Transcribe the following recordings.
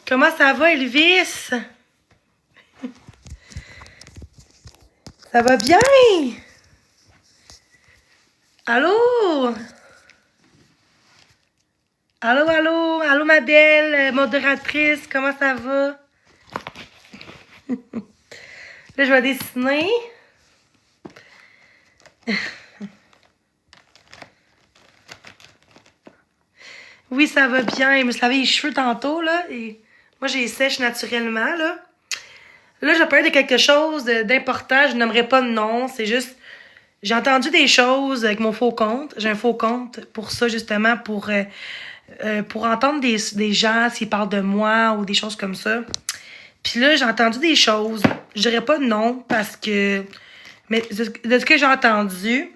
Comment ça va, Elvis? Ça va bien? Allô? Allô, allô? Allô, ma belle modératrice, comment ça va? Là, je vais dessiner. Oui, ça va bien. Je me suis lavé les cheveux tantôt, là. Et moi, j'ai les sèche naturellement, là. Là, je vais parler de quelque chose d'important. Je nommerai pas de nom. C'est juste... J'ai entendu des choses avec mon faux compte. J'ai un faux compte pour ça, justement, pour entendre des gens s'ils parlent de moi ou des choses comme ça. Puis là, j'ai entendu des choses. Je dirais pas de nom parce que... Mais de ce que j'ai entendu,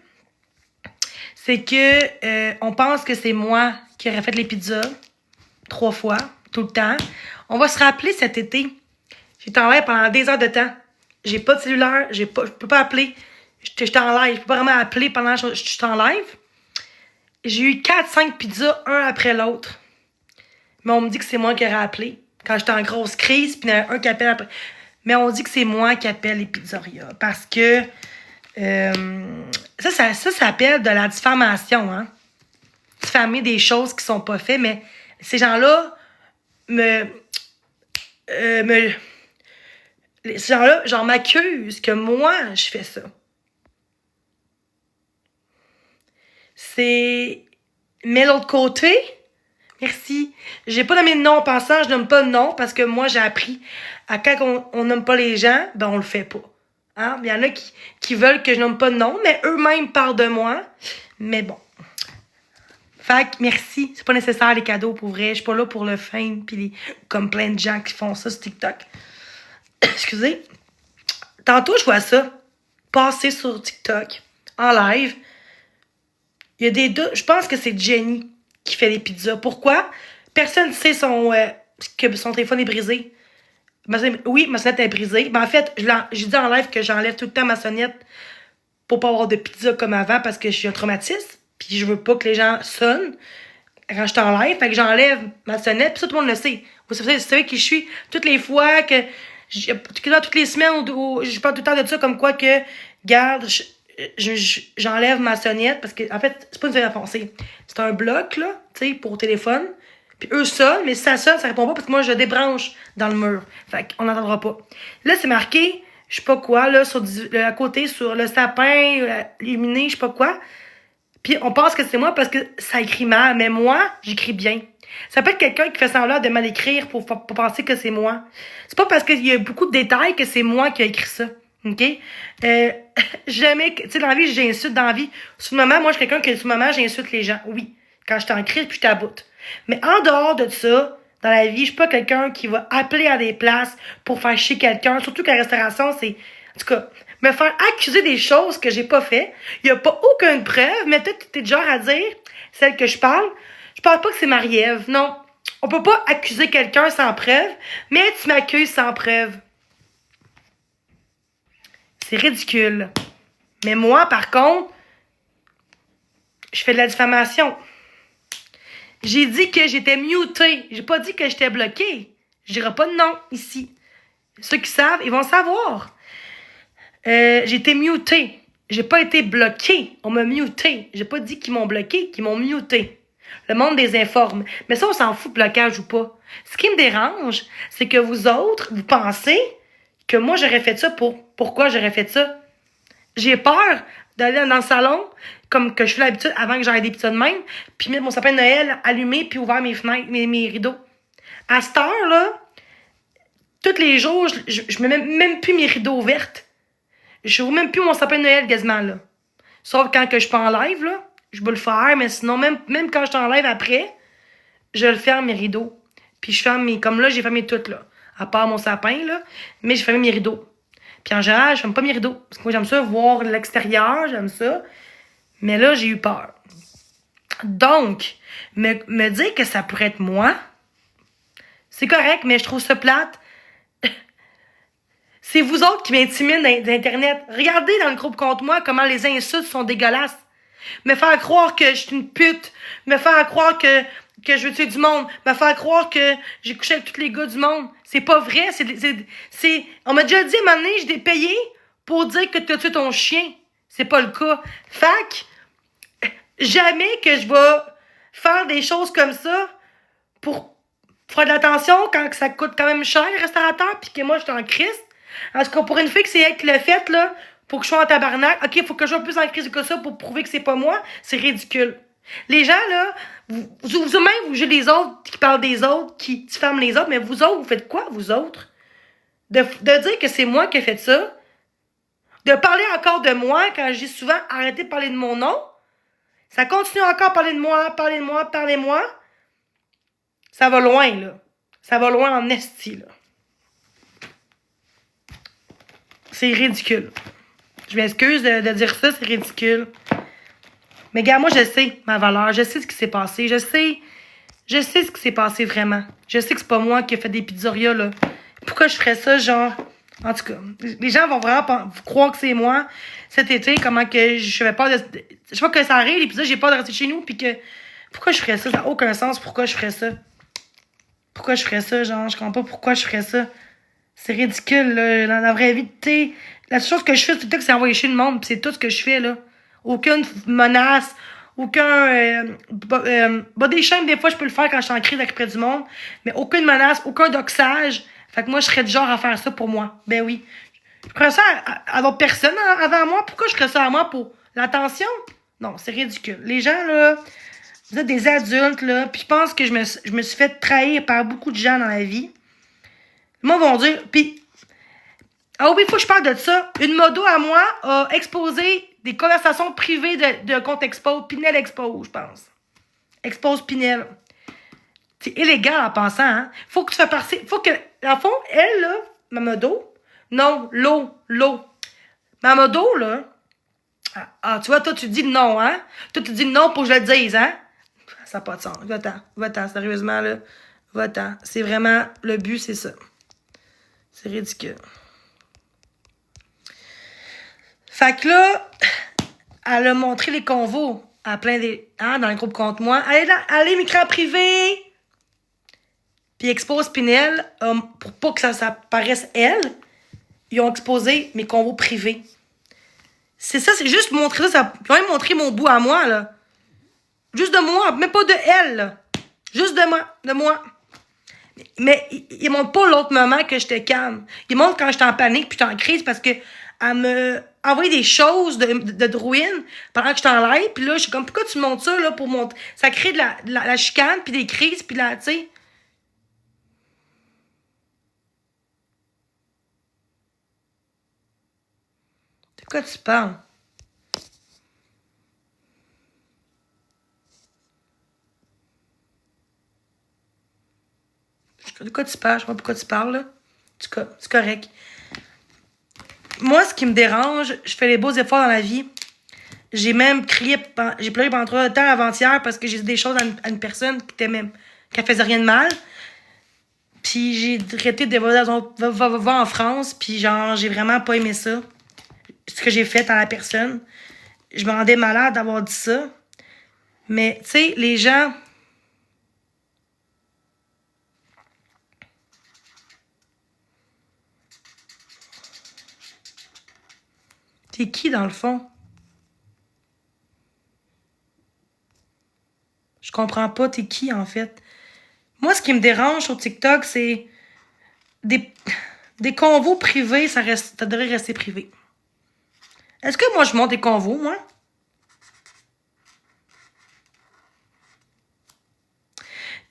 c'est que on pense que c'est moi qui aurais fait les pizzas 3 fois, tout le temps. On va se rappeler cet été. J'étais en live pendant des heures de temps. J'ai pas de cellulaire, je peux pas appeler. J'étais en live, je peux pas vraiment appeler pendant que je suis en live. J'ai eu 4-5 pizzas, un après l'autre. Mais on me dit que c'est moi qui aurais appelé. Quand j'étais en grosse crise, puis il y en a un qui appelle après. Mais on dit que c'est moi qui appelle les pizzerias. Parce que ça s'appelle de la diffamation, hein. Diffamer des choses qui sont pas faites, mais ces gens-là ces gens-là, genre, m'accusent que moi, je fais ça. C'est... Mais l'autre côté, merci. J'ai pas nommé de nom en passant, je nomme pas de nom parce que moi, j'ai appris à quand on nomme pas les gens, ben on le fait pas. Hein? Il y en a qui veulent que je nomme pas de nom, mais eux-mêmes parlent de moi. Mais bon. Fait que merci. C'est pas nécessaire les cadeaux pour vrai. Je suis pas là pour le fame pis comme plein de gens qui font ça sur TikTok. Excusez. Tantôt, je vois ça passer sur TikTok en live. Il y a des deux. Je pense que c'est Jenny qui fait les pizzas. Pourquoi? Personne ne sait que son téléphone est brisé. Oui, ma sonnette est brisée. Ben, en fait, j'ai dit en live que j'enlève tout le temps ma sonnette pour pas avoir de pizza comme avant parce que je suis un traumatisme. Puis je veux pas que les gens sonnent quand je suis en live. Fait que j'enlève ma sonnette. Puis ça, tout le monde le sait. Vous savez qui je suis. Toutes les fois que... toutes les semaines où je parle tout le temps de ça comme quoi que... Garde... J'enlève ma sonnette parce que, en fait, c'est pas une sonnette à foncer. C'est un bloc, là, tu sais, pour téléphone. Puis eux sonnent, mais si ça sonne, ça répond pas parce que moi, je débranche dans le mur. Fait qu'on n'entendra pas. Là, c'est marqué, je sais pas quoi, là, à côté, sur le sapin, illuminé, je sais pas quoi. Puis on pense que c'est moi parce que ça écrit mal, mais moi, j'écris bien. Ça peut être quelqu'un qui fait semblant de mal écrire pour penser que c'est moi. C'est pas parce qu'il y a beaucoup de détails que c'est moi qui ai écrit ça. OK? Jamais, tu sais, dans la vie, j'insulte dans la vie. Sur le moment, moi, je suis quelqu'un qui, sur le moment, j'insulte les gens. Oui. Quand je suis en crise, puis je t'aboute. Mais en dehors de ça, dans la vie, je suis pas quelqu'un qui va appeler à des places pour faire chier quelqu'un. Surtout qu'à la restauration, c'est, en tout cas, me faire accuser des choses que j'ai pas fait. Il y a pas aucune preuve, mais peut-être que t'es du genre à dire, celle que je parle pas que c'est Marie-Ève. Non. On peut pas accuser quelqu'un sans preuve, mais tu m'accuses sans preuve. C'est ridicule. Mais moi, par contre, je fais de la diffamation. J'ai dit que j'étais mutée. J'ai pas dit que j'étais bloquée. Je dirai pas de nom ici. Ceux qui savent, ils vont savoir. J'ai été mutée. J'ai pas été bloquée. On m'a muté. J'ai pas dit qu'ils m'ont bloqué, qu'ils m'ont muté. Le monde désinforme. Mais ça, on s'en fout, blocage ou pas. Ce qui me dérange, c'est que vous autres, vous pensez que moi, j'aurais fait ça pourquoi j'aurais fait ça? J'ai peur d'aller dans le salon, comme que je fais l'habitude avant que j'aille des pizzas de même, puis mettre mon sapin de Noël allumé, puis ouvert mes fenêtres, mes rideaux. À cette heure-là, tous les jours, je mets même plus mes rideaux ouverts. Je ouvre même plus mon sapin de Noël quasiment, là. Sauf quand que je suis pas en live, là, je peux le faire, mais sinon, même quand je suis en live après, je le ferme mes rideaux. Puis je ferme comme là, j'ai fermé tout, là. À part mon sapin, là, mais j'ai fermé mes rideaux. Puis en général, je ferme pas mes rideaux. Parce que moi, j'aime ça, voir l'extérieur, j'aime ça. Mais là, j'ai eu peur. Donc, me dire que ça pourrait être moi, c'est correct, mais je trouve ça plate. C'est vous autres qui m'intimident d'Internet. Regardez dans le groupe contre moi comment les insultes sont dégueulasses. Me faire croire que je suis une pute. Me faire croire que que je veux tuer du monde, me faire croire que j'ai couché avec tous les gars du monde. C'est pas vrai. On m'a déjà dit à un moment donné, je t'ai payé pour dire que t'as tué ton chien. C'est pas le cas. Fac, jamais que je vais faire des choses comme ça pour faire de l'attention quand ça coûte quand même cher, les restaurateurs, puis que moi, je suis en crise. En tout cas, pour une fille que c'est elle qui l'a fait, là, pour que je sois en tabarnak, ok, faut que je sois plus en crise que ça pour prouver que c'est pas moi, c'est ridicule. Les gens, là, vous-même, vous jugez les autres, qui parlent des autres, qui diffament les autres, mais vous autres, vous faites quoi, vous autres? De dire que c'est moi qui ai fait ça, de parler encore de moi quand j'ai souvent arrêté de parler de mon nom, ça continue encore à parler de moi, parler de moi, parler de moi. Ça va loin, là. Ça va loin en esti, là. C'est ridicule. Je m'excuse de dire ça, c'est ridicule. Mais gars, moi, je sais ma valeur. Je sais ce qui s'est passé. Je sais ce qui s'est passé vraiment. Je sais que c'est pas moi qui ai fait des pizzerias, là. Pourquoi je ferais ça, genre... En tout cas, les gens vont vraiment croire que c'est moi. Cet été, comment que je fais peur de... Je sais pas que ça arrive, et puis ça, j'ai peur de rester chez nous, puis que... Pourquoi je ferais ça? Ça n'a aucun sens. Pourquoi je ferais ça? Pourquoi je ferais ça, genre? Je comprends pas pourquoi je ferais ça. C'est ridicule, là. Dans la vraie vie, tu sais... La seule chose que je fais, c'est que c'est envoyer chez le monde, pis c'est tout ce que je fais, là. Aucune menace, aucun... body shame, des fois, je peux le faire quand je suis en crise avec près du monde, mais aucune menace, aucun doxage. Fait que moi, je serais du genre à faire ça pour moi. Ben oui. Je ferais ça à d'autres personnes avant moi. Pourquoi je ferais ça à moi? Pour l'attention? Non, c'est ridicule. Les gens, là, vous êtes des adultes, là, puis je pense que je me suis fait trahir par beaucoup de gens dans la vie. Moi, vont dire... Puis, ah oui, il faut que je parle de ça. Une modo à moi a exposé des conversations privées de compte Expose. Pinel Expose, je pense. Expose Pinel. C'est illégal en pensant, hein. Faut que tu fasses partie. Faut que, dans le fond, elle, là, ma modo, non, l'eau. Ma modo, là, tu vois, toi, tu dis non, hein. Toi, tu dis non pour que je le dise, hein. Ça n'a pas de sens. Va-t'en, sérieusement, là. Va-t'en. C'est vraiment, le but, c'est ça. C'est ridicule. Fait que là, elle a montré les convos à plein des... Hein, dans le groupe contre moi. Allez, micro privé! Puis Expose Pinel, pour pas que ça paraisse elle, ils ont exposé mes convos privés. C'est ça, c'est juste montrer ça. Ils ont même montré mon bout à moi, là. Juste de moi, même pas de elle, là. Juste de moi. Mais ils montrent pas l'autre moment que j'étais calme. Ils montrent quand j'étais en panique puis j'étais en crise parce que elle me envoyait des choses de druine pendant que j'étais en live. Puis là, je suis comme, pourquoi tu montes ça, là, pour montrer... Ça crée de la chicane, puis des crises, puis là, tu sais... De quoi tu parles? De quoi tu parles? Je sais pas pourquoi tu parles, là. C'est correct. Moi, ce qui me dérange, je fais les beaux efforts dans la vie. J'ai même crié, j'ai pleuré pendant 3 heures de temps avant-hier parce que j'ai dit des choses à une personne qui faisait rien de mal. Puis j'ai traité de va en France, puis genre, j'ai vraiment pas aimé ça. Ce que j'ai fait à la personne. Je me rendais malade d'avoir dit ça. Mais, tu sais, les gens... T'es qui, dans le fond? Je comprends pas, t'es qui, en fait? Moi, ce qui me dérange sur TikTok, c'est... Des convos privés, ça devrait rester privé. Est-ce que moi, je monte des convos, moi?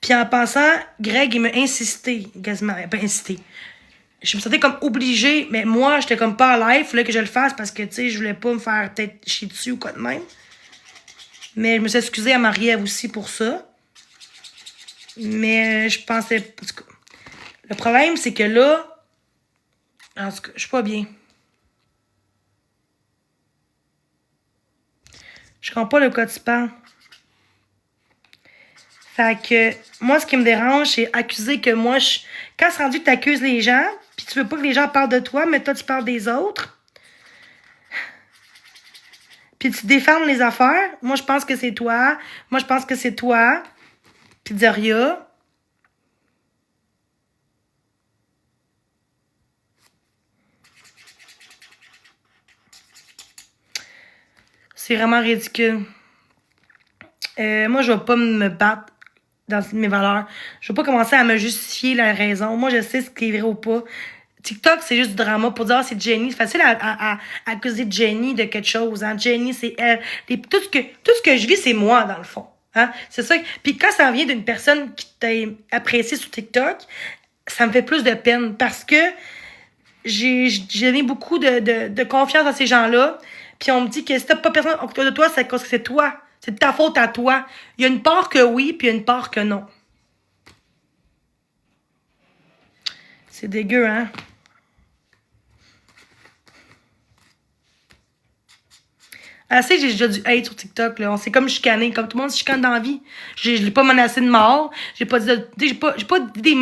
Puis en passant, Greg, il m'a insisté, quasiment, pas insisté. Je me sentais comme obligée, mais moi, j'étais comme pas à live, il fallait que je le fasse parce que, tu sais, je voulais pas me faire peut-être chier dessus ou quoi de même. Mais je me suis excusée à Marie-Ève aussi pour ça. Mais je pensais... En tout cas, le problème, c'est que là... En tout cas, je suis pas bien. Je comprends pas le cas tu parles. Fait que, moi, ce qui me dérange, c'est accuser que moi, quand c'est rendu que t'accuses les gens, puis tu veux pas que les gens parlent de toi, mais toi, tu parles des autres, puis tu défends les affaires, moi, je pense que c'est toi. Moi, je pense que c'est toi. Pizzeria. C'est vraiment ridicule. Moi, je vais pas me battre dans mes valeurs. Je vais pas commencer à me justifier la raison. Moi, je sais ce qui est vrai ou pas. TikTok, c'est juste du drama pour dire, ah, c'est Jenny. C'est facile à accuser Jenny de quelque chose. Hein. Jenny, c'est elle. Tout ce que je vis, c'est moi, dans le fond. Hein? C'est ça. Puis quand ça vient d'une personne qui t'a apprécié sur TikTok, ça me fait plus de peine parce que j'ai donné beaucoup de confiance à ces gens-là. Puis on me dit que si t'as pas personne autour de toi, c'est parce que c'est toi. C'est de ta faute à toi. Il y a une part que oui, puis il y a une part que non. C'est dégueu, hein? Assez, j'ai déjà du hate sur TikTok, là. On s'est comme chicané, comme tout le monde se chicane dans la vie. Je l'ai pas menacé de mort. J'ai pas dit, j'ai pas dit des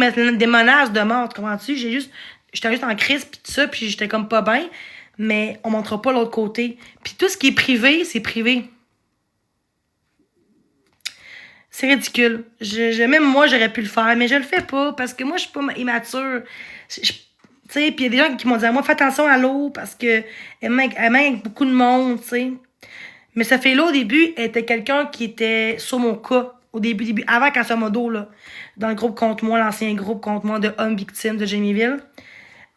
menaces de mort, comprends-tu? J'étais juste en crise, pis tout ça, puis j'étais comme pas bien. Mais on montrera pas l'autre côté. Puis tout ce qui est privé, c'est privé. C'est ridicule. Même moi, j'aurais pu le faire, mais je le fais pas parce que moi, je suis pas immature. Tu sais, puis il y a des gens qui m'ont dit à moi, fais attention à l'eau parce que elle m'aide avec beaucoup de monde, tu sais. Mais ça fait là, au début, elle était quelqu'un qui était sur mon cas. Au début, avant Cassamodo, là, dans le groupe contre moi, l'ancien groupe contre moi de hommes victimes de Jamie-Ville.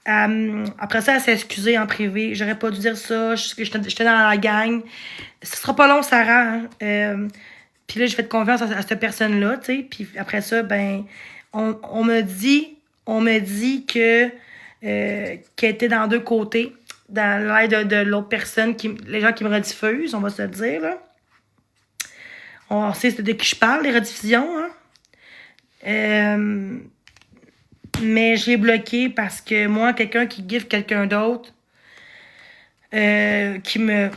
Après ça, elle s'est excusée en privé. J'aurais pas dû dire ça. J'étais dans la gang. Ce sera pas long, Sarah. Hein? Puis là, j'ai fait confiance à cette personne-là, tu sais. Puis après ça, ben, on me dit que qu'elle était dans deux côtés, dans l'aide de l'autre personne, les gens qui me rediffusent, on va se le dire, là. On sait de qui je parle, les rediffusions, hein. Mais je l'ai bloqué parce que moi, quelqu'un qui gifle quelqu'un d'autre, qui me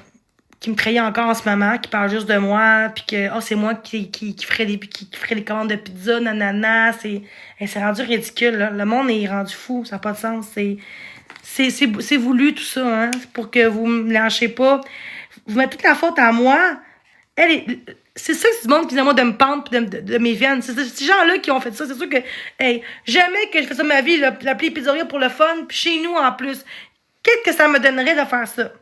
trahit encore en ce moment, qui parle juste de moi, puis que c'est moi qui ferait des commandes de pizza, nanana, c'est rendu ridicule, là. Le monde est rendu fou, ça n'a pas de sens. C'est voulu tout ça, hein, pour que vous me lâchez pas. Vous mettez toute la faute à moi. C'est ça que c'est du monde qui dit à moi de me pendre pis de mes veines. C'est ces gens-là qui ont fait ça. C'est sûr que, hey, jamais que je fais ça de ma vie, l'appeler pizzeria pour le fun, puis chez nous en plus. Qu'est-ce que ça me donnerait de faire ça?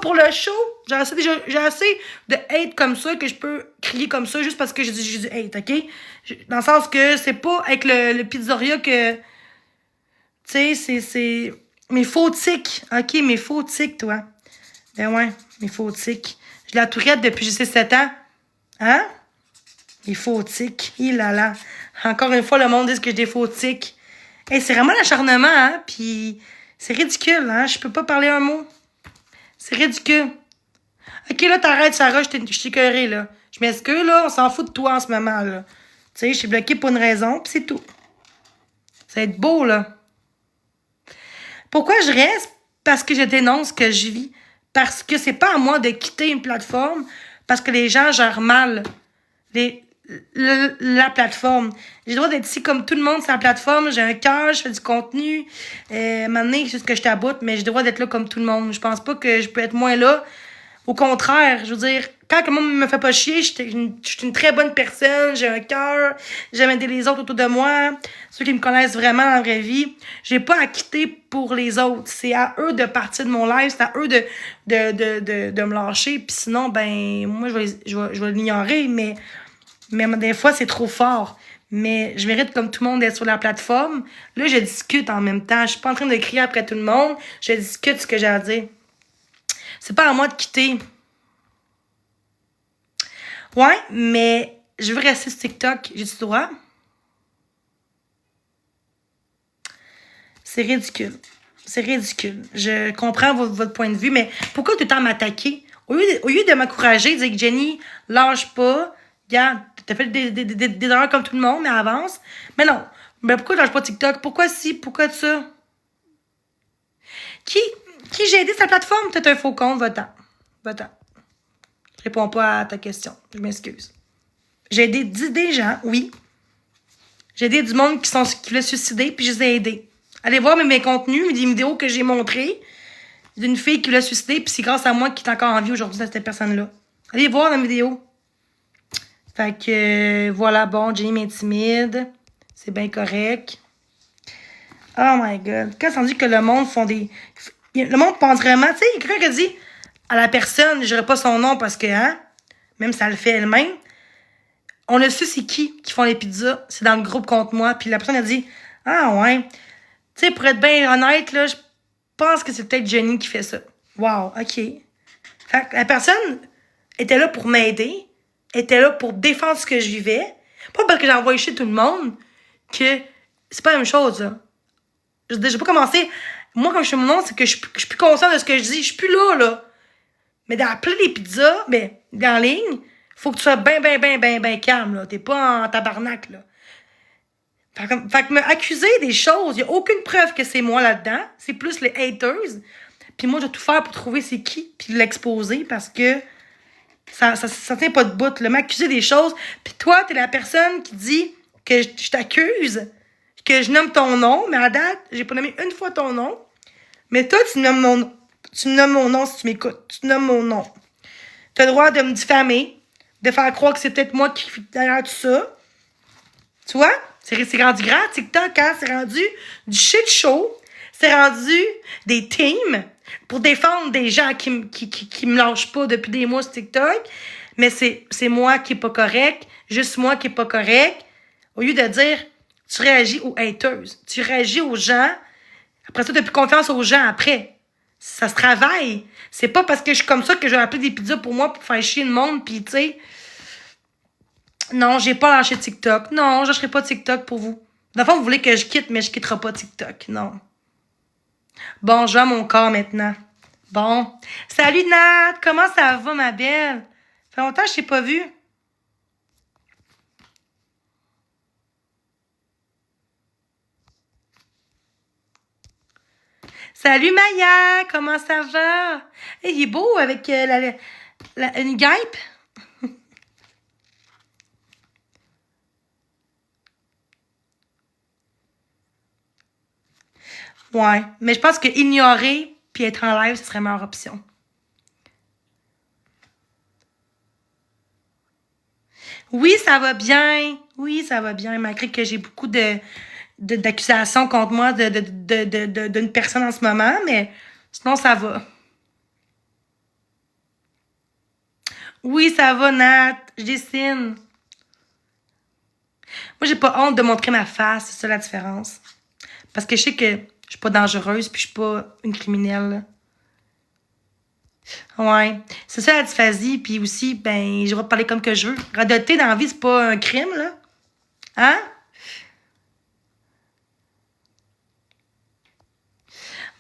Pour le show, j'ai assez de hate comme ça que je peux crier comme ça juste parce que j'ai du hate, OK? Dans le sens que c'est pas avec le pizzeria que... Tu sais, c'est... Mes faux tics, OK? Mes faux tics, toi. Ben ouais, mes faux tics. Je la tourette depuis j'ai 7 ans. Hein? Les faux tics. Là. Encore une fois, le monde dit que j'ai des faux tics. Hey, c'est vraiment l'acharnement, hein? Puis c'est ridicule, hein? Je peux pas parler un mot. C'est ridicule. OK, là, t'arrêtes, Sarah, je t'ai écœurée, là. Je m'excuse, là, on s'en fout de toi en ce moment, là. Tu sais, je suis bloquée pour une raison, pis c'est tout. Ça va être beau, là. Pourquoi je reste? Parce que je dénonce ce que je vis. Parce que c'est pas à moi de quitter une plateforme parce que les gens gèrent mal la plateforme. J'ai le droit d'être ici comme tout le monde sur la plateforme. J'ai un cœur, je fais du contenu. Maintenant, c'est juste que je t'aboute, mais j'ai le droit d'être là comme tout le monde. Je pense pas que je peux être moins là. Au contraire, je veux dire, quand le monde me fait pas chier, je suis une très bonne personne, j'ai un cœur, j'aime aider les autres autour de moi, ceux qui me connaissent vraiment dans la vraie vie. J'ai pas à quitter pour les autres. C'est à eux de partir de mon live, c'est à eux de me lâcher. Puis sinon, ben, moi, je vais l'ignorer, mais des fois, c'est trop fort. Mais je mérite, comme tout le monde, d'être sur la plateforme. Là, je discute en même temps. Je suis pas en train de crier après tout le monde. Je discute ce que j'ai à dire. C'est pas à moi de quitter. Ouais, mais je veux rester sur TikTok. J'ai-tu le droit? C'est ridicule. C'est ridicule. Je comprends votre point de vue, mais pourquoi tout le temps m'attaquer? Au lieu de m'encourager, de dire que Jenny, lâche pas, regarde, t'as fait des erreurs comme tout le monde, mais avance. Mais non. Mais pourquoi je lâche pas TikTok? Pourquoi si? Pourquoi ça? Qui j'ai aidé sa plateforme? T'es un faux compte, va-t'en. Va-t'en. Je réponds pas à ta question. Je m'excuse. J'ai aidé des gens, oui. J'ai aidé du monde qui voulaient se suicider, puis je les ai aidés. Allez voir mes contenus, des vidéos que j'ai montrées d'une fille qui voulait se suicider, puis c'est grâce à moi qui est encore en vie aujourd'hui, cette personne-là. Allez voir la vidéo. Fait que, voilà, bon, Jenny m'intimide. C'est bien correct. Oh my God. Quand on dit que le monde font des... Le monde pense vraiment... Tu sais, il y a quelqu'un qui a dit à la personne, je dirais pas son nom parce que, hein, même si elle le fait elle-même, on le sait c'est qui font les pizzas. C'est dans le groupe contre moi. Puis la personne a dit, ah ouais. Tu sais, pour être bien honnête, là, je pense que c'est peut-être Jenny qui fait ça. Wow, OK. Fait que la personne était là pour m'aider, était là pour défendre ce que je vivais. Pas parce que j'envoie chez tout le monde que c'est pas la même chose, là. J'ai pas commencé. Moi, quand je fais mon nom, c'est que je suis plus conscient de ce que je dis. Je suis plus là, là. Mais d'appeler les pizzas, ben, en ligne, faut que tu sois bien calme, là. T'es pas en tabarnak, là. Fait que me accuser des choses, y a aucune preuve que c'est moi là-dedans. C'est plus les haters. Puis moi, je vais tout faire pour trouver c'est qui, puis l'exposer parce que ça tient pas de bout, là. M'accuser des choses. Puis toi, t'es la personne qui dit que je t'accuse, que je nomme ton nom, mais à date, j'ai pas nommé une fois ton nom. Mais toi, tu nommes mon nom si tu m'écoutes. Tu nommes mon nom. T'as le droit de me diffamer, de faire croire que c'est peut-être moi qui suis derrière tout ça. Tu vois? C'est rendu grand, TikTok, hein? C'est rendu du shit show. C'est rendu des teams pour défendre des gens qui me lâchent pas depuis des mois sur TikTok. Mais c'est moi qui est pas correct, juste moi qui est pas correct. Au lieu de dire, tu réagis aux haters, tu réagis aux gens. Après ça, t'as plus confiance aux gens après. Ça se travaille. C'est pas parce que je suis comme ça que je vais appeler des pizzas pour moi pour faire chier le monde, pis tu sais... Non, j'ai pas lâché TikTok. Non, je lâcherai pas TikTok pour vous. Dans le fond, vous voulez que je quitte, mais je quitterai pas TikTok. Non. Bon, je vais à mon corps maintenant. Bon. Salut Nat! Comment ça va, ma belle? Ça fait longtemps que je t'ai pas vue. Salut Maya! Comment ça va? Hey, il est beau avec une guêpe. Ouais. Mais je pense que ignorer puis être en live, ce serait ma meilleure option. Oui, ça va bien. Oui, ça va bien, malgré que j'ai beaucoup d'accusations contre moi d'une personne en ce moment, mais sinon, ça va. Oui, ça va, Nat. Je dessine. Moi, j'ai pas honte de montrer ma face, c'est ça la différence. Parce que je sais que je suis pas dangereuse puis je suis pas une criminelle. Ouais. C'est ça la dysphasie, puis aussi, ben, je vais parler comme que je veux. Radoter dans la vie, c'est pas un crime, là. Hein?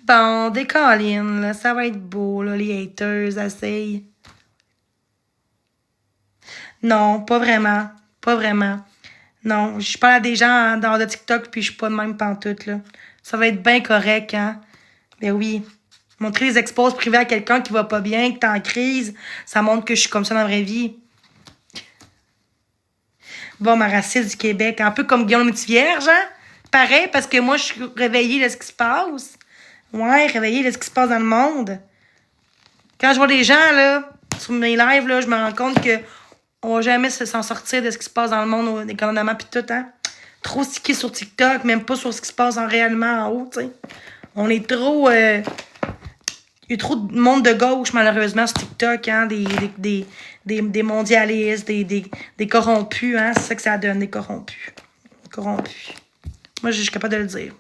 Bon, décolline, là. Ça va être beau, là, les haters, essaye. Non, pas vraiment. Pas vraiment. Non, je parle à des gens en dehors de TikTok puis je suis pas de même pantoute, là. Ça va être bien correct, hein? Ben oui. Montrer les expos privées à quelqu'un qui va pas bien, que t'es en crise, ça montre que je suis comme ça dans la vraie vie. Bon, ma raciste du Québec, un peu comme Guillaume Vierge, hein? Pareil, parce que moi, je suis réveillée de ce qui se passe. Ouais, réveillée de ce qui se passe dans le monde. Quand je vois des gens, là, sur mes lives, là, je me rends compte que on va jamais s'en sortir de ce qui se passe dans le monde, économiquement pis tout, hein. Trop stické sur TikTok, même pas sur ce qui se passe réellement en haut, tu sais. On est trop... il y a trop de monde de gauche, malheureusement, sur TikTok, hein. Des mondialistes, des corrompus, hein. C'est ça que ça donne, des corrompus. Corrompus. Moi, je suis capable de le dire.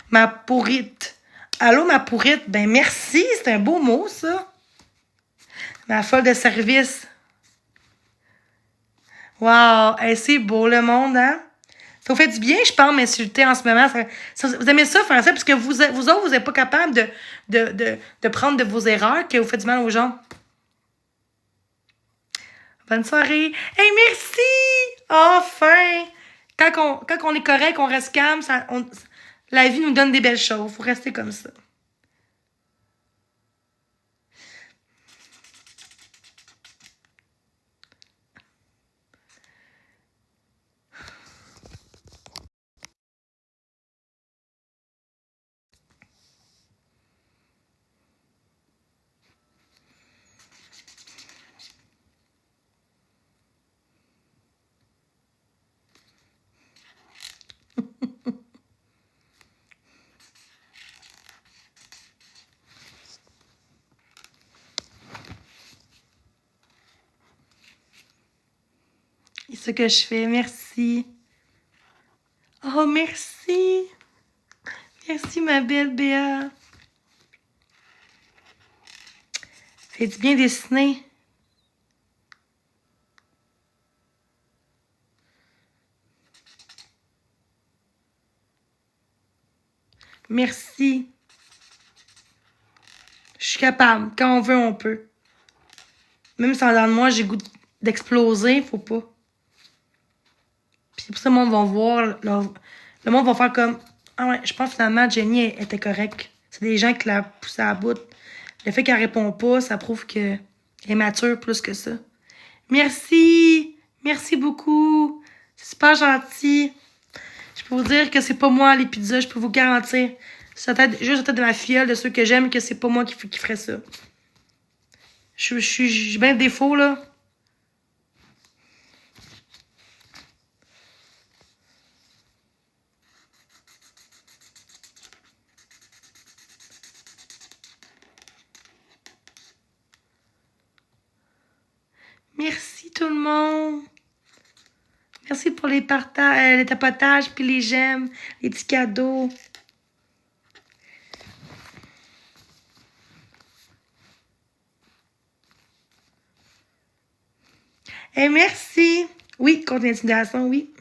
Ma pourrite. Allô, ma pourrite? Ben, merci, c'est un beau mot, ça. Ma folle de service. Wow, hey, c'est beau le monde, hein? Ça vous fait du bien, je pense, m'insulter en ce moment. Vous aimez ça, faire ça, parce que vous autres, vous n'êtes pas capable de prendre de vos erreurs, que vous faites du mal aux gens. Bonne soirée. Hey, merci! Enfin! Quand on est correct, on reste calme, la vie nous donne des belles choses. Faut rester comme ça. C'est ce que je fais. Merci. Oh, merci. Merci, ma belle Béa. Fait du bien dessiné. Merci. Je suis capable. Quand on veut, on peut. Même si en dedans de moi, j'ai goût d'exploser, faut pas. Puis pour ça, le monde va voir. Le monde va faire comme ah ouais, je pense finalement Jenny était correcte. C'est des gens qui la poussent à bout. Le fait qu'elle répond pas, ça prouve qu'elle est mature plus que ça. Merci! Merci beaucoup! C'est super gentil. Je peux vous dire que c'est pas moi les pizzas, je peux vous garantir. C'est juste la tête de ma filleule, de ceux que j'aime, que c'est pas moi qui ferait ça. J'ai bien de défauts, là. Merci tout le monde. Merci pour les partages, les tapotages, puis les j'aime, les petits cadeaux. Et merci. Oui, contre l'intimidation, oui.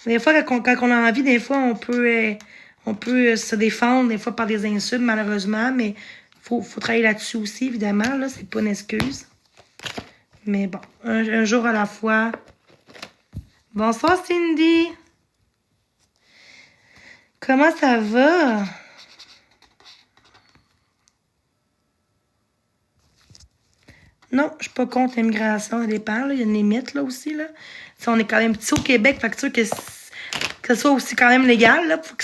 Des fois, quand on a envie, des fois, on peut se défendre, des fois par des insultes, malheureusement, mais faut travailler là-dessus aussi, évidemment. Là, c'est pas une excuse. Mais bon, un jour à la fois. Bonsoir, Cindy. Comment ça va? Non, je suis pas contre l'immigration, ça dépend. Là. Il y a une limite là aussi. Là. Si on est quand même petit au Québec, fait que sûr que ça soit aussi quand même légal. Là. Faut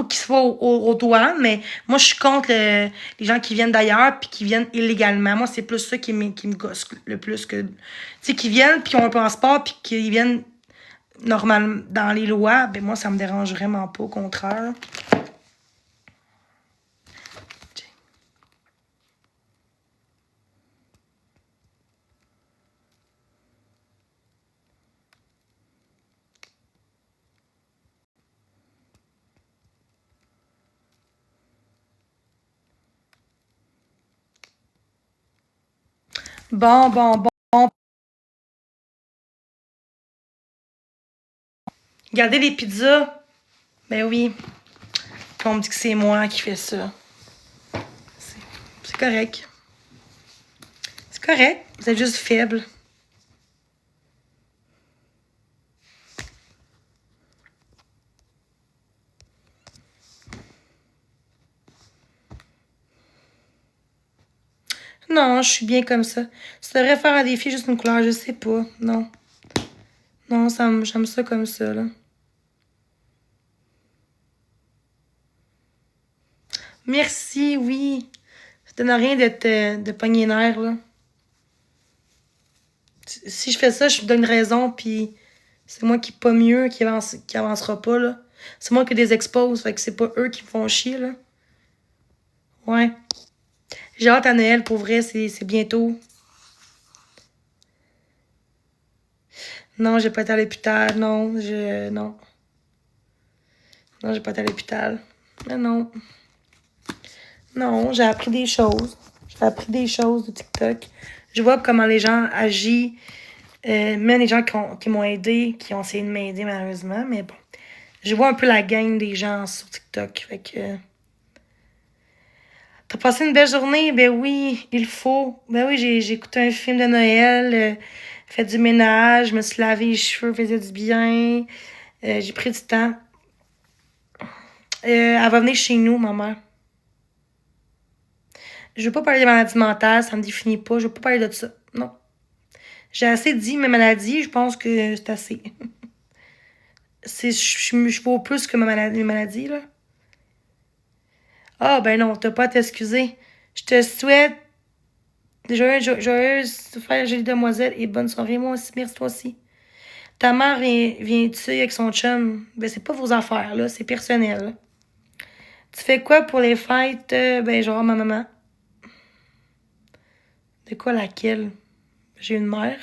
qu'il soit aux douanes. Mais moi, je suis contre les gens qui viennent d'ailleurs puis qui viennent illégalement. Moi, c'est plus ça qui me gosse le plus que. Tu sais, qui viennent puis qui ont un passeport puis qui viennent normalement dans les lois. Ben moi, ça me dérange vraiment pas, au contraire. Bon. Regardez les pizzas. Ben oui. Puis on me dit que c'est moi qui fais ça. C'est correct. C'est correct. Vous êtes juste faible. Non, je suis bien comme ça. Tu devrais faire un défi juste une couleur, je sais pas. Non. Non, j'aime ça comme ça, là. Merci, oui. Ça donne rien de pogner nerf, là. Si je fais ça, je me donne une raison, puis c'est moi qui pas mieux, qui avancera pas, là. C'est moi qui les expose, fait que c'est pas eux qui me font chier, là. Ouais. J'ai hâte à Noël, pour vrai, c'est bientôt. Non, j'ai pas été à l'hôpital, non, non. Non, j'ai pas été à l'hôpital. Mais non. Non, j'ai appris des choses. J'ai appris des choses de TikTok. Je vois comment les gens agissent. Même les gens qui m'ont aidé, qui ont essayé de m'aider malheureusement, mais bon. Je vois un peu la gang des gens sur TikTok. Fait que. T'as passé une belle journée? Ben oui, il faut. Ben oui, j'ai écouté un film de Noël, fait du ménage, me suis lavé les cheveux, faisait du bien. J'ai pris du temps. Elle va venir chez nous, ma mère. Je veux pas parler des maladies mentales, ça me définit pas. Je veux pas parler de ça. Non. J'ai assez dit mes maladies, je pense que c'est assez. Je vaux plus que mes maladies, là. Ah, ben non, t'as pas à t'excuser. Je te souhaite joyeuse fête, jolie demoiselle, et bonne soirée, moi aussi. Merci, toi aussi. Ta mère vient-tu avec son chum? Ben, c'est pas vos affaires, là. C'est personnel. Tu fais quoi pour les fêtes? Ben, genre ma maman. De quoi laquelle? J'ai une mère.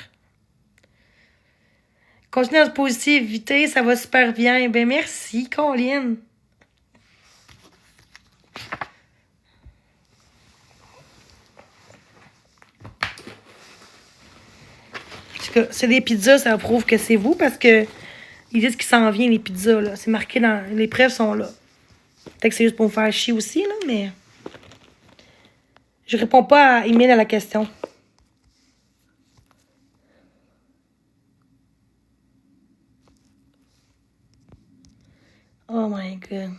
Continue à se positivité, ça va super bien. Ben, merci, Colin. C'est des pizzas, ça prouve que c'est vous parce que ils disent qu'il s'en vient, les pizzas, là. C'est marqué dans. Les preuves sont là. Peut-être que c'est juste pour me faire chier aussi, là, mais. Je réponds pas à Emile à la question. Oh my god.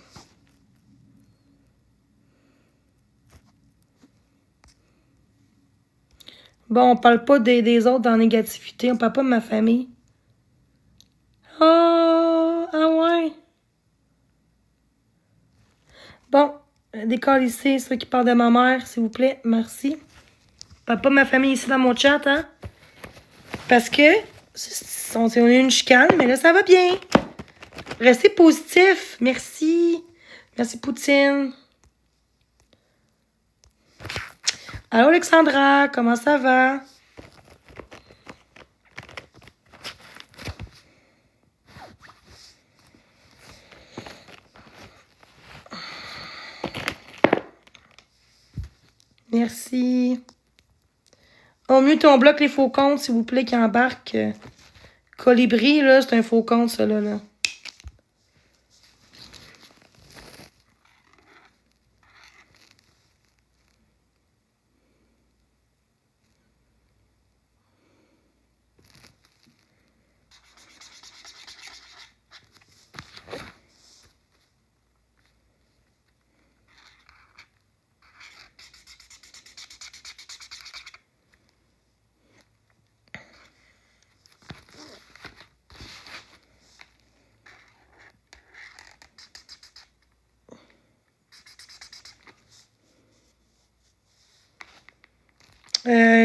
Bon, on parle pas des autres dans la négativité. On parle pas de ma famille. Oh, ah ouais. Bon, décalissez ceux qui parlent de ma mère, s'il vous plaît. Merci. On parle pas de ma famille ici dans mon chat, hein. Parce que, on a eu une chicane, mais là, ça va bien. Restez positif. Merci. Merci, Poutine. Allô, Alexandra, comment ça va? Merci. Au mieux, on bloque les faux comptes, s'il vous plaît, qui embarquent. Colibri, là, c'est un faux compte, ça, là.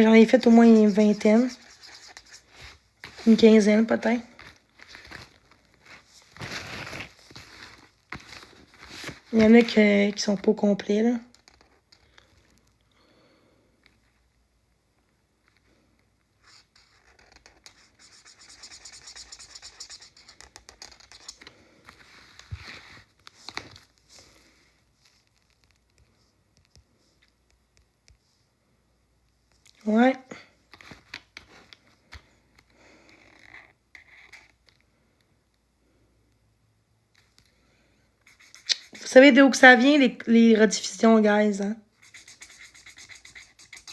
J'en ai fait au moins une vingtaine. Une quinzaine, peut-être. Il y en a qui sont pas complets, là. Ouais. Vous savez d'où que ça vient, les rediffusions, guys, hein?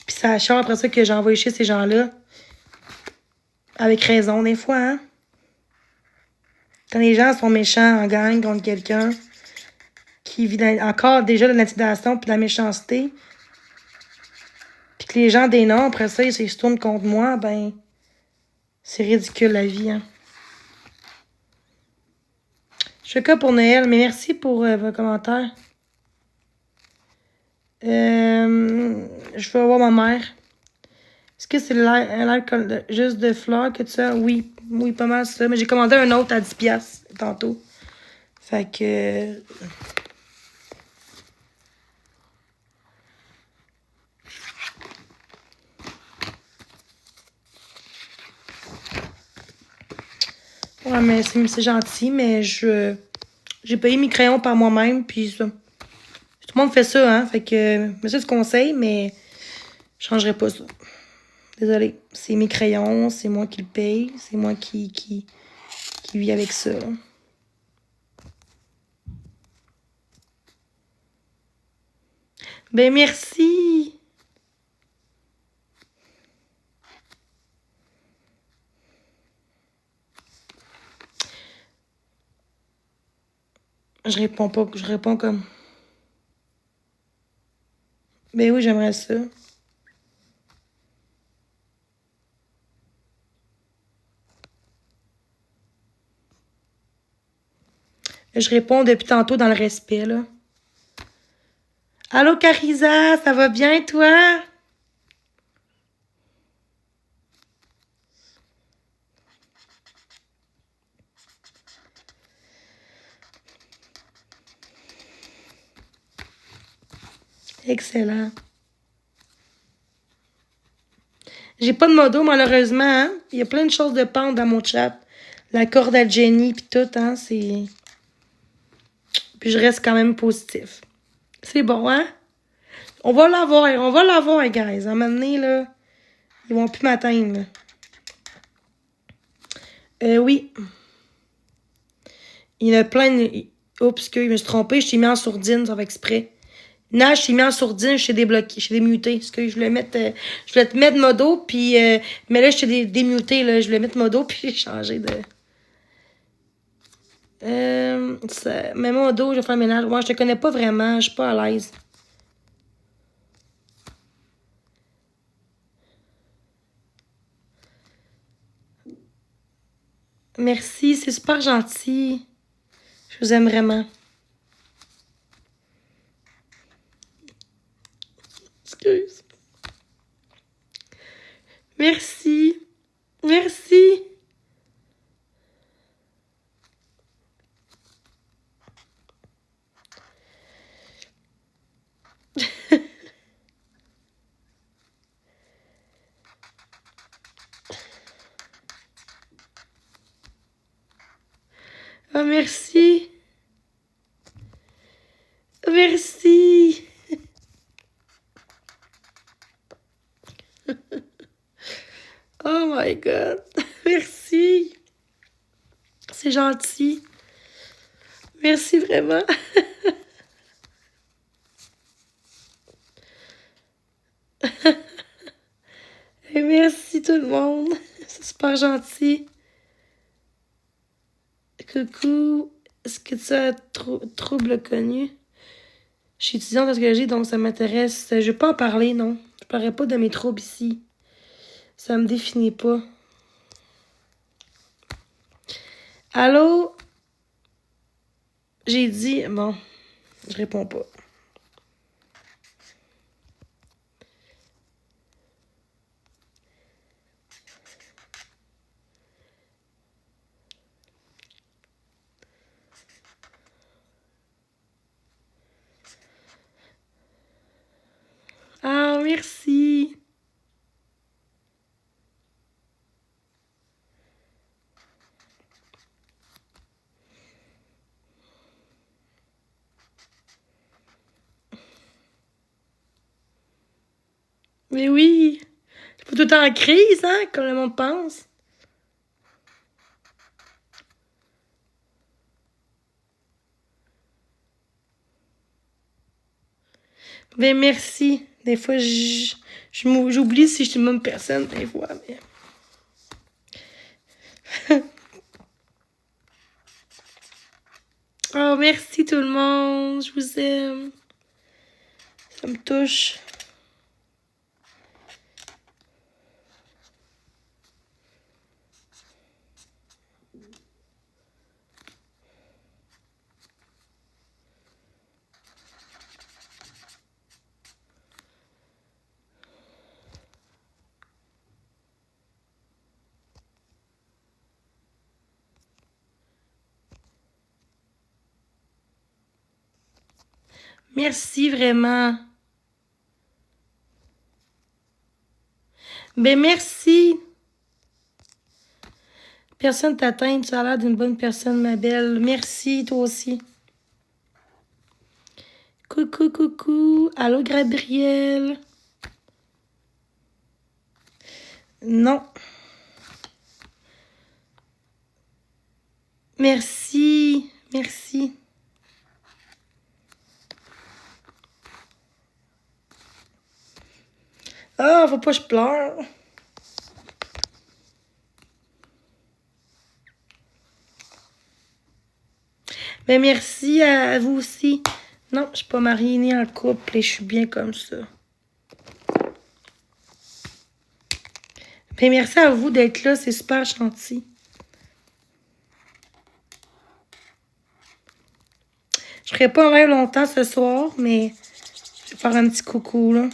Puis ça achète après ça que j'ai envoyé chez ces gens-là. Avec raison, des fois, hein? Quand les gens sont méchants en gang contre quelqu'un qui vit encore déjà de l'intimidation puis de la méchanceté, puis que les gens dénoncent, après ça, ils se tournent contre moi, ben, c'est ridicule la vie, hein? Je fais cas pour Noël, mais merci pour vos commentaires. Je vais voir ma mère. Est-ce que c'est l'alcool juste de fleurs que tu as? Oui, oui, pas mal ça. Mais j'ai commandé un autre à 10$ tantôt. Fait que. Ouais, mais c'est gentil, mais j'ai payé mes crayons par moi-même, puis ça. Tout le monde fait ça, hein. Fait que, monsieur du conseil, mais je changerai pas ça. Désolée. C'est mes crayons, c'est moi qui le paye, c'est moi qui vis avec ça. Ben, merci! Je réponds pas, je réponds comme. Ben oui, j'aimerais ça. Je réponds depuis tantôt dans le respect, là. Allô, Carisa, ça va bien, toi? Excellent. J'ai pas de modo, malheureusement, hein? Il y a plein de choses de pente dans mon chat. La corde à Jenny, puis tout, hein? C'est... Puis je reste quand même positif. C'est bon, hein? On va l'avoir, guys. À un moment donné, là, ils vont plus m'atteindre, là. Oui. Il y en a plein de... Oups, que je me suis trompée, je t'ai mis en sourdine, ça va exprès. Non, je t'ai mis en sourdine, je t'ai débloqué, je t'ai démuté. Parce que je voulais mettre... je voulais te mettre modo, puis... mais là, je t'ai démuté, là. Je voulais mettre modo, puis j'ai changé de... Mais modo, je vais faire le ménage. Moi, je te connais pas vraiment, je suis pas à l'aise. Merci, c'est super gentil. Je vous aime vraiment. Excuse. Merci. Merci. Ah, merci. Merci. Oh my God. Merci. C'est gentil. Merci vraiment. Et merci tout le monde. C'est super gentil. Coucou. Est-ce que tu as trouble connu? Je suis étudiante en psychologie, donc ça m'intéresse. Je vais pas en parler, non. Je parlerai pas de mes troubles ici. Ça me définit pas. Allô? J'ai dit... Bon, je réponds pas. Ah, merci. Mais oui. C'est pas tout le temps en crise, hein, comme le monde pense. Ben merci. Des fois, j'oublie si je suis une bonne personne, des fois, mais... Oh, merci tout le monde. Je vous aime. Ça me touche. Merci vraiment. Ben merci. Personne t'atteint, tu as l'air d'une bonne personne, ma belle. Merci, toi aussi. Coucou, coucou. Allô, Gabriel. Non. Merci. Merci. Ah, faut pas que je pleure. Mais merci à vous aussi. Non, je suis pas mariée ni en couple et je suis bien comme ça. Mais merci à vous d'être là, c'est super gentil. Je ferai pas en live longtemps ce soir, mais je vais faire un petit coucou, là.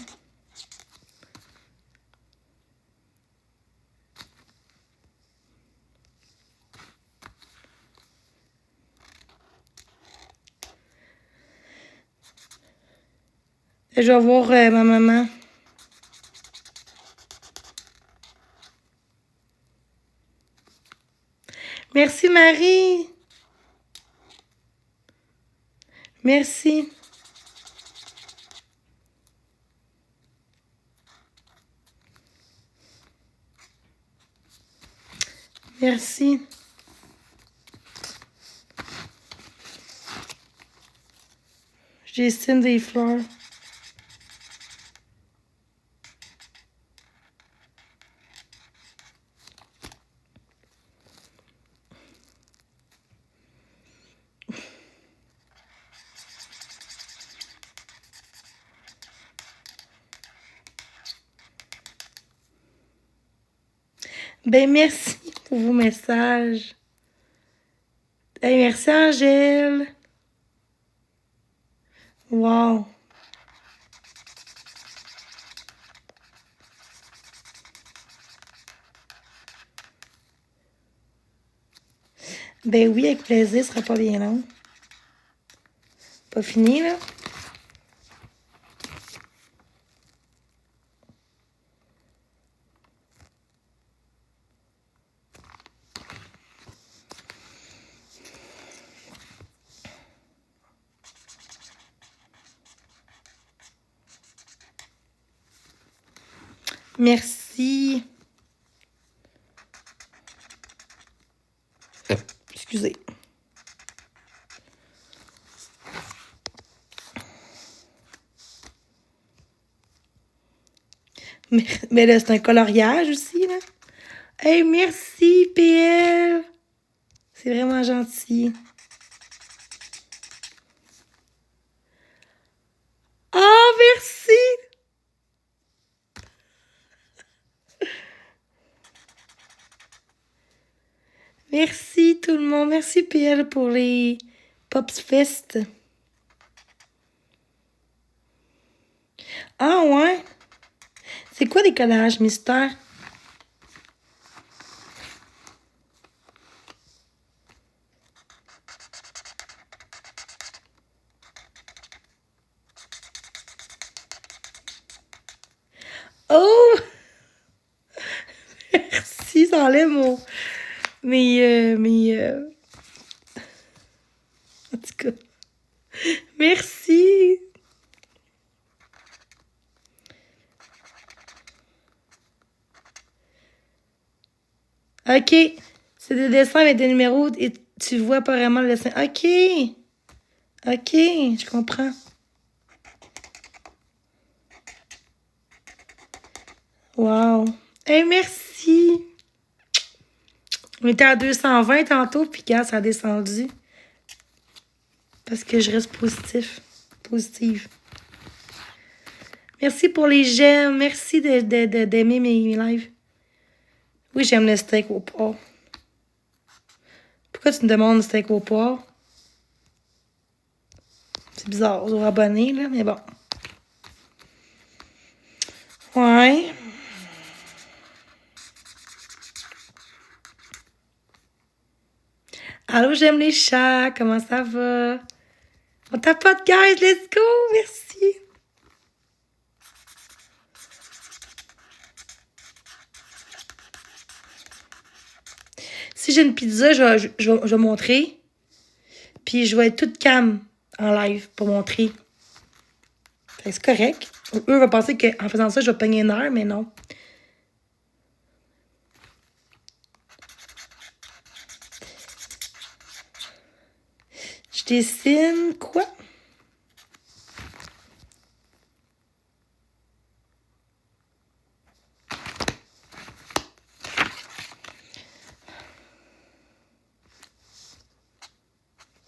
Je vais voir ma maman. Merci, Marie. Merci. Merci. J'estime des fleurs. Ben, merci pour vos messages. Hey, merci, Angèle. Wow. Ben oui, avec plaisir, ce sera pas bien long. Pas fini, là. Merci. Excusez. Mais là, c'est un coloriage aussi, là. Hey, merci, PL. C'est vraiment gentil. Ah, merci. Merci tout le monde. Merci, PL, pour les Pops Fest. Ah, ouais. C'est quoi des collages mystères? Oh! Merci, ça enlève mon... En tout cas, merci. OK. C'est des dessins avec des numéros et tu vois pas vraiment le dessin. OK. OK, je comprends. Wow. Hey, merci. On était à 220 tantôt, puis quand ça a descendu. Parce que je reste positive. Merci pour les j'aime. Merci d'aimer mes lives. Oui, j'aime le steak au porc. Pourquoi tu me demandes le steak au porc? C'est bizarre, aux abonnés, là, mais bon. Ouais. Allô, j'aime les chats. Comment ça va? On tapote, guys. Let's go. Merci. Si j'ai une pizza, je vais montrer. Puis je vais être toute calme en live pour montrer. C'est correct. Eux vont penser qu'en faisant ça, je vais pogner une heure, mais non. Je dessine quoi?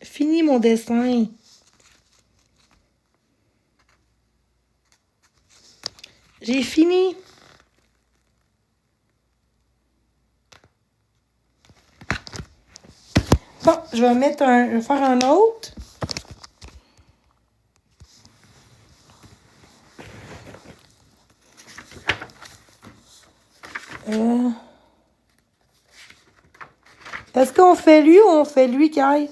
Fini mon dessin. J'ai fini. Bon, je vais faire un autre. Est-ce qu'on fait lui ou on fait lui, guys?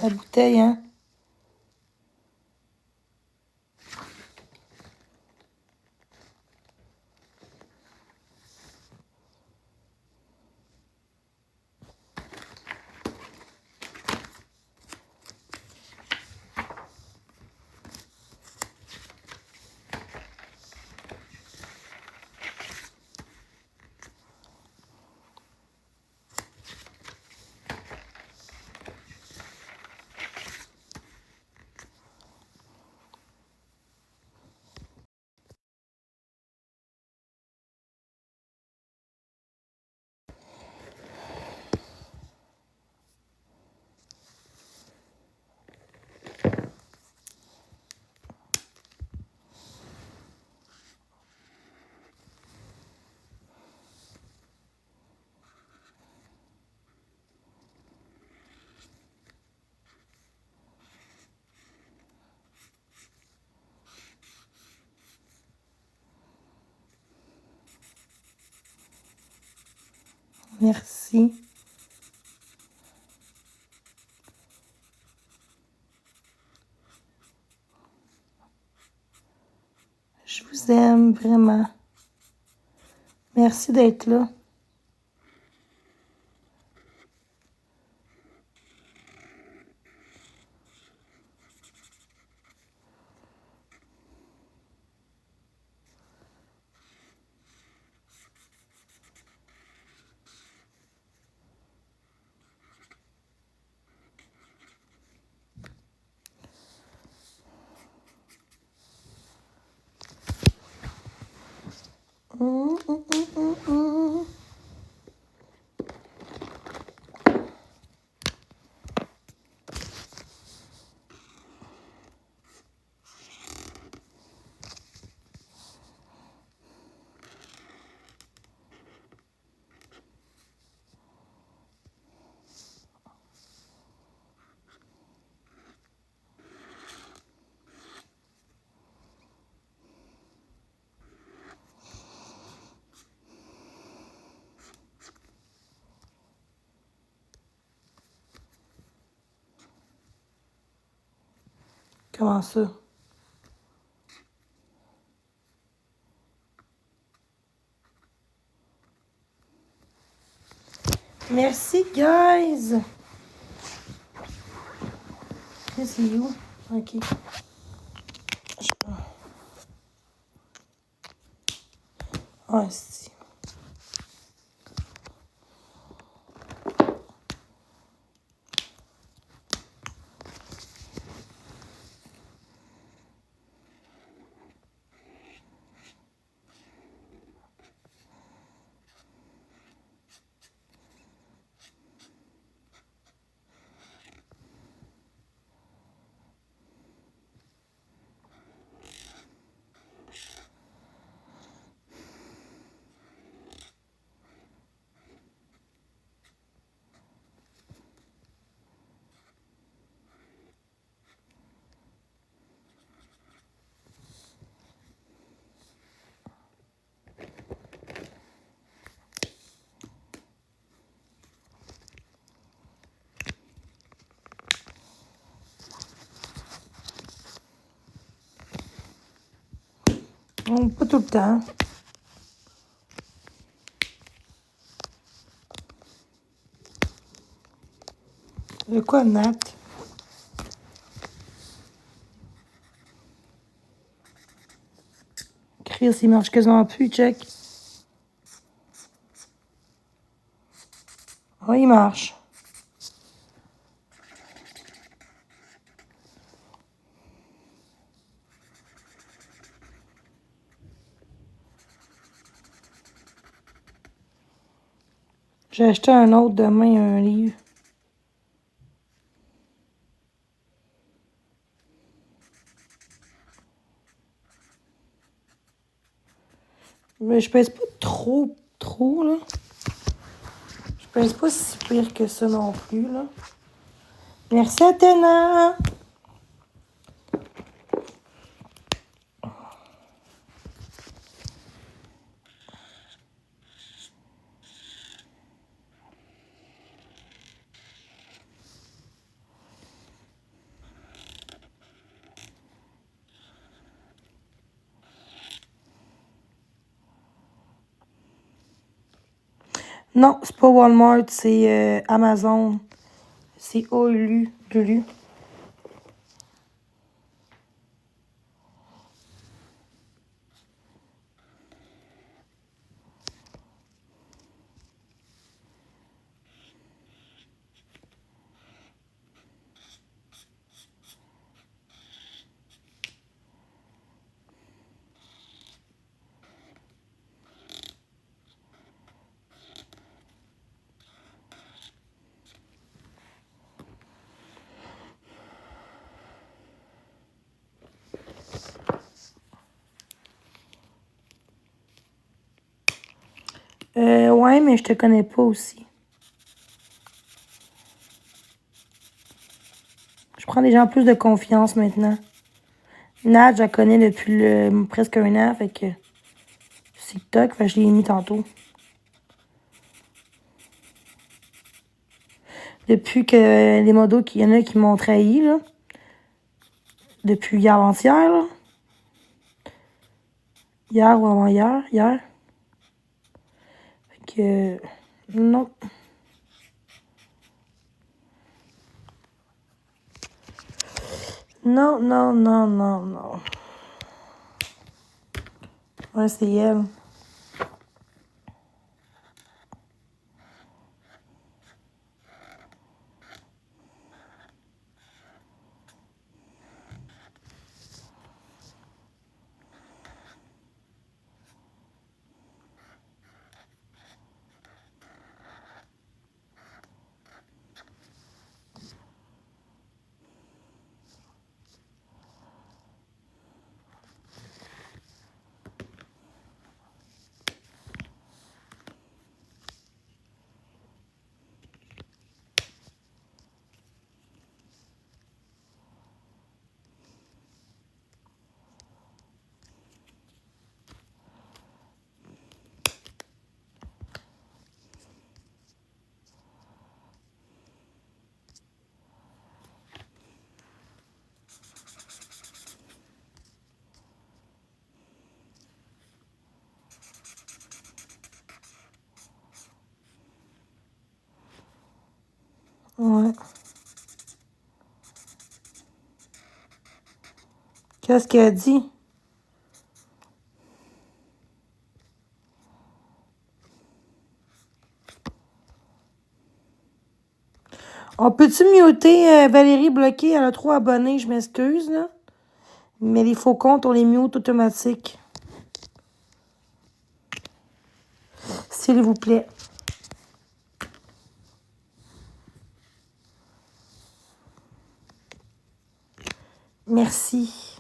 La bouteille, hein? Merci. Je vous aime vraiment. Merci d'être là. Hum, hum, hum, hum, hum. Comment ça? Merci, guys! C'est où? OK. Ah, si. Pas tout le temps. De quoi, Nat? Chris, il marche quasiment plus, check. Oui, il marche. J'ai acheté un autre demain, un livre. Mais je pèse pas trop, là. Je pèse pas si pire que ça non plus, là. Merci, Athéna! Non, c'est pas Walmart, c'est Amazon. C'est Olu. Lulu. Ouais, mais je te connais pas aussi. Je prends des gens plus de confiance maintenant. Nat, je la connais depuis presque 1 an, fait que TikTok, fait que je l'ai mis tantôt. Depuis que les modos, il y en a qui m'ont trahi, là. Depuis hier, avant-hier, là. Hier ou avant-hier, hier. Fait que, non. Non, non, non, non, non. Ouais, c'est elle. Ouais. Qu'est-ce qu'elle a dit? On peut-tu muter Valérie bloquée? Elle a 3 abonnés, je m'excuse, là. Mais les faux comptes, on les mute automatiques. S'il vous plaît. Merci.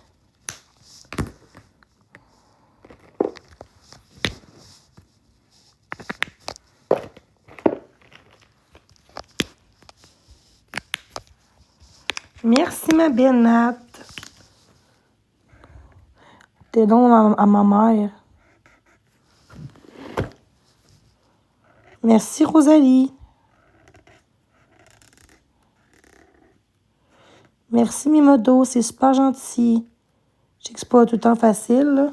Merci, ma belle Nat. T'es donc à ma mère. Merci, Rosalie. Merci, Mimodo. C'est super gentil. Je sais que c'est pas tout le temps facile, là.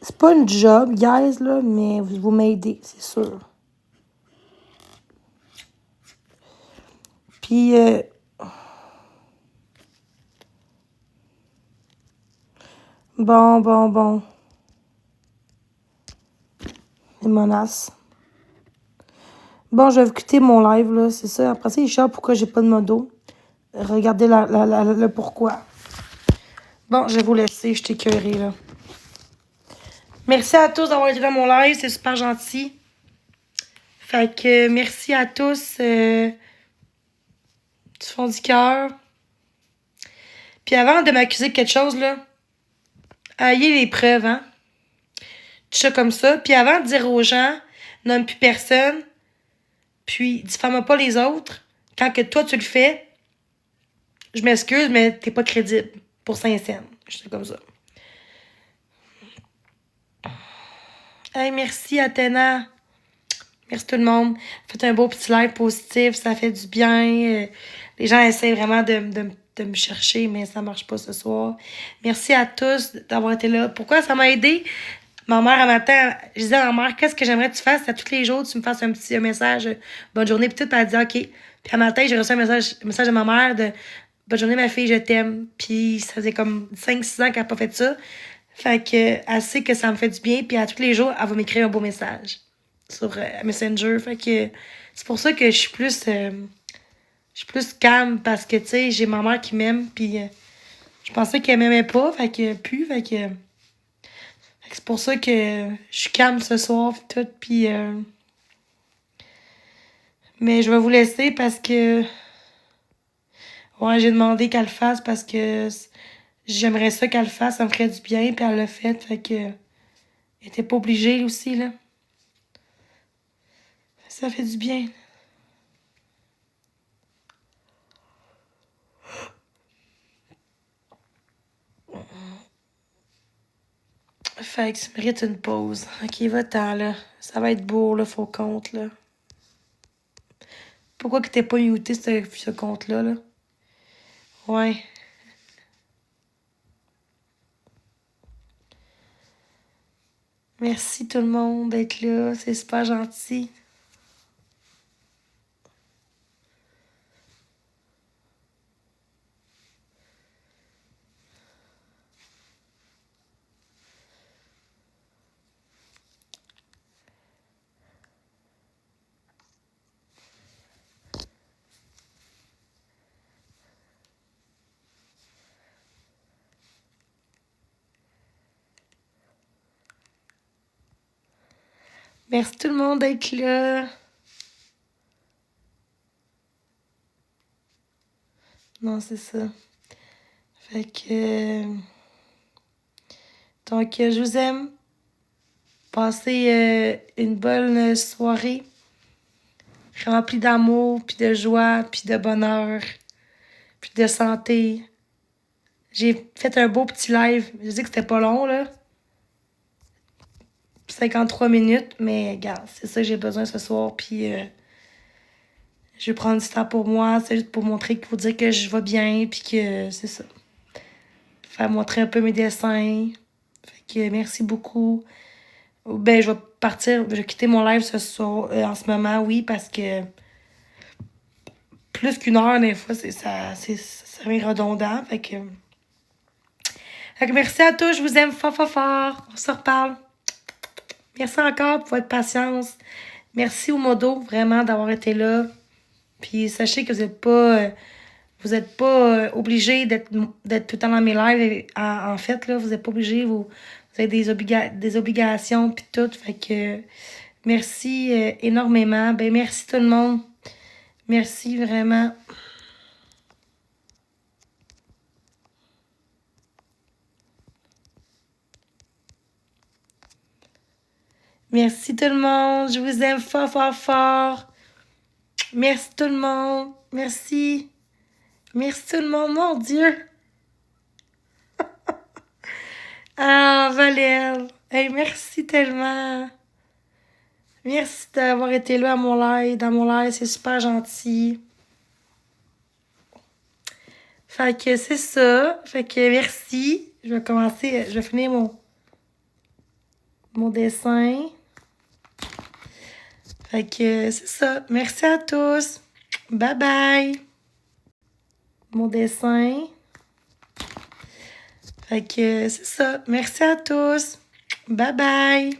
C'est pas une job, guys, là, mais vous m'aidez, c'est sûr. Puis, bon. Les menaces. Bon, je vais quitter mon live, là, c'est ça. Après ça, il cherche pourquoi j'ai pas de modo. Regardez le pourquoi. Bon, je vais vous laisser, je t'écœurerai, là. Merci à tous d'avoir été dans mon live, c'est super gentil. Fait que merci à tous. du fond du cœur. Puis avant de m'accuser de quelque chose, là, ayez les preuves, hein. Tout ça comme ça. Puis avant de dire aux gens, nomme plus personne, puis diffame pas les autres, quand que toi tu le fais, je m'excuse, mais t'es pas crédible pour Saint-Saëns. Je sais comme ça. Hey, merci Athéna. Merci tout le monde. Faites un beau petit live positif, ça fait du bien. Les gens essaient vraiment de me chercher, mais ça marche pas ce soir. Merci à tous d'avoir été là. Pourquoi ça m'a aidé? Ma mère, un matin, je disais à ma mère, qu'est-ce que j'aimerais que tu fasses? À tous les jours, tu me fasses un petit message, bonne journée, puis tout, puis elle dit, OK. Puis un matin, j'ai reçu un message de ma mère de, bonne journée, ma fille, je t'aime. Puis ça faisait comme 5-6 ans qu'elle n'a pas fait ça. Fait que, elle sait que ça me fait du bien, puis à tous les jours, elle va m'écrire un beau message sur Messenger. Fait que c'est pour ça que je suis plus calme, parce que, tu sais, j'ai ma mère qui m'aime, puis je pensais qu'elle m'aimait pas, fait que, c'est pour ça que je suis calme ce soir, pis tout, puis mais je vais vous laisser parce que, ouais, j'ai demandé qu'elle le fasse parce que j'aimerais ça qu'elle le fasse, ça me ferait du bien, puis elle l'a fait, fait que, elle était pas obligée aussi, là. Ça fait du bien. Fait que tu mérites une pause. Ok, va-t'en, là. Ça va être beau, là, faux compte, là. Pourquoi que t'es pas muté ce compte-là, là? Ouais. Merci tout le monde d'être là. C'est super gentil. Merci tout le monde d'être là. Non, c'est ça. Fait que... donc, je vous aime. Passez une bonne soirée. Remplie d'amour, puis de joie, puis de bonheur, puis de santé. J'ai fait un beau petit live. Je dis que c'était pas long, là. 53 minutes, mais regarde, c'est ça que j'ai besoin ce soir. Puis je vais prendre du temps pour moi. C'est juste pour montrer, vous dire que je vais bien, puis que c'est ça. Faire montrer un peu mes dessins. Fait que merci beaucoup. Ben, je vais partir, je vais quitter mon live ce soir, en ce moment, oui, parce que plus qu'une heure, des fois, ça devient redondant. Fait que merci à tous, je vous aime fort, fort, fort. On se reparle. Merci encore pour votre patience. Merci au modo, vraiment, d'avoir été là. Puis sachez que vous êtes pas obligé d'être tout le temps dans mes lives. En fait, là, vous n'êtes pas obligé. Vous avez des obligations puis tout. Fait que merci énormément. Ben merci tout le monde. Merci vraiment. Merci tout le monde. Je vous aime fort, fort, fort. Merci tout le monde. Merci. Merci tout le monde. Mon Dieu. Ah, Valère. Hey, merci tellement. Merci d'avoir été là dans mon live. C'est super gentil. Fait que c'est ça. Fait que merci. Je vais commencer. Je vais finir mon dessin. Fait que c'est ça. Merci à tous. Bye bye. Mon dessin. Fait que c'est ça. Merci à tous. Bye bye.